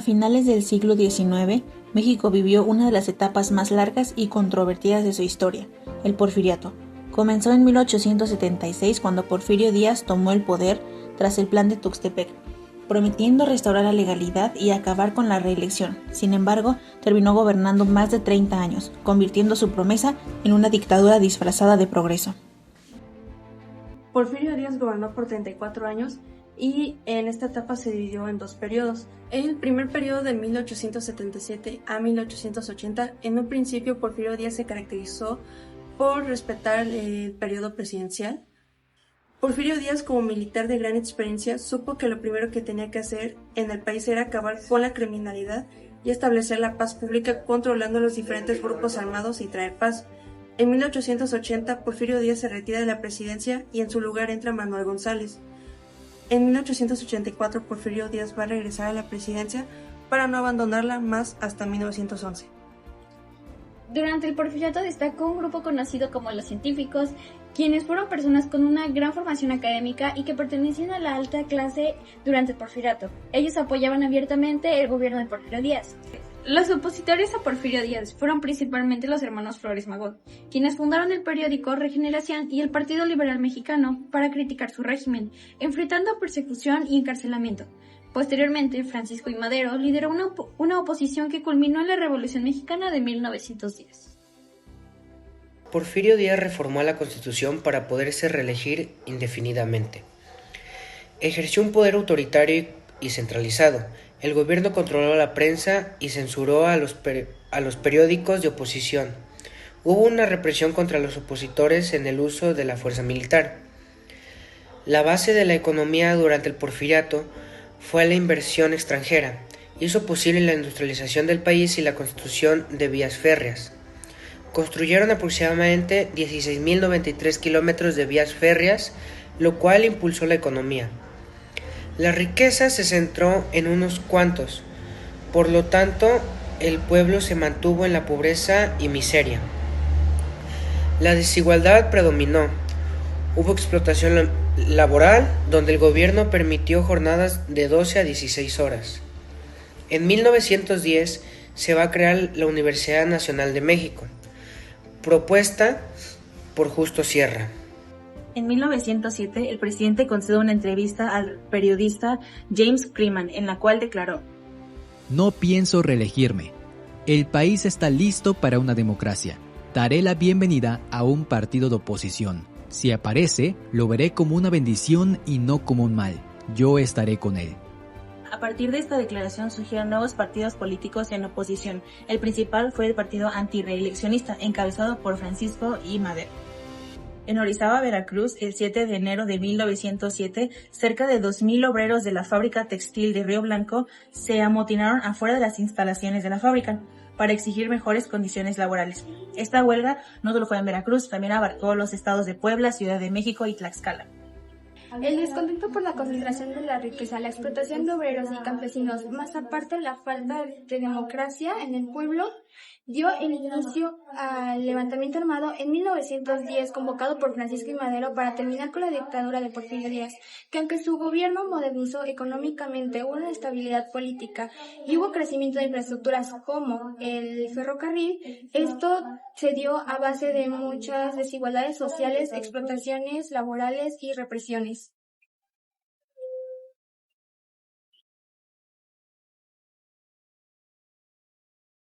A finales del siglo XIX, México vivió una de las etapas más largas y controvertidas de su historia, el Porfiriato. Comenzó en 1876 cuando Porfirio Díaz tomó el poder tras el Plan de Tuxtepec, prometiendo restaurar la legalidad y acabar con la reelección. Sin embargo, terminó gobernando más de 30 años, convirtiendo su promesa en una dictadura disfrazada de progreso. Porfirio Díaz gobernó por 34 años y en esta etapa se dividió en dos periodos. El primer periodo de 1877 a 1880, en un principio Porfirio Díaz se caracterizó por respetar el periodo presidencial. Porfirio Díaz, como militar de gran experiencia, supo que lo primero que tenía que hacer en el país era acabar con la criminalidad y establecer la paz pública controlando los diferentes grupos armados y traer paz. En 1880, Porfirio Díaz se retira de la presidencia y en su lugar entra Manuel González. En 1884, Porfirio Díaz va a regresar a la presidencia para no abandonarla más hasta 1911. Durante el Porfiriato destacó un grupo conocido como los científicos, quienes fueron personas con una gran formación académica y que pertenecían a la alta clase durante el Porfiriato. Ellos apoyaban abiertamente el gobierno de Porfirio Díaz. Los opositores a Porfirio Díaz fueron principalmente los hermanos Flores Magón, quienes fundaron el periódico Regeneración y el Partido Liberal Mexicano para criticar su régimen, enfrentando persecución y encarcelamiento. Posteriormente, Francisco I. Madero lideró una oposición que culminó en la Revolución Mexicana de 1910. Porfirio Díaz reformó la Constitución para poderse reelegir indefinidamente. Ejerció un poder autoritario y centralizado. El gobierno controló la prensa y censuró a los periódicos de oposición. Hubo una represión contra los opositores en el uso de la fuerza militar. La base de la economía durante el Porfiriato fue la inversión extranjera. Hizo posible la industrialización del país y la construcción de vías férreas. Construyeron aproximadamente 16.093 kilómetros de vías férreas, lo cual impulsó la economía. La riqueza se centró en unos cuantos, por lo tanto, el pueblo se mantuvo en la pobreza y miseria. La desigualdad predominó. Hubo explotación laboral, donde el gobierno permitió jornadas de 12 a 16 horas. En 1910 se va a crear la Universidad Nacional de México, propuesta por Justo Sierra. En 1907, el presidente concedió una entrevista al periodista James Freeman, en la cual declaró: "No pienso reelegirme. El país está listo para una democracia. Daré la bienvenida a un partido de oposición. Si aparece, lo veré como una bendición y no como un mal. Yo estaré con él". A partir de esta declaración surgieron nuevos partidos políticos en oposición. El principal fue el partido antirreeleccionista, encabezado por Francisco I. Madero. En Orizaba, Veracruz, el 7 de enero de 1907, cerca de 2,000 obreros de la fábrica textil de Río Blanco se amotinaron afuera de las instalaciones de la fábrica para exigir mejores condiciones laborales. Esta huelga no solo fue en Veracruz, también abarcó los estados de Puebla, Ciudad de México y Tlaxcala. El descontento por la concentración de la riqueza, la explotación de obreros y campesinos, más aparte la falta de democracia en el pueblo, dio el inicio al levantamiento armado en 1910 convocado por Francisco I. Madero para terminar con la dictadura de Porfirio Díaz, que aunque su gobierno modernizó económicamente, hubo una estabilidad política y hubo crecimiento de infraestructuras como el ferrocarril, esto se dio a base de muchas desigualdades sociales, explotaciones laborales y represiones.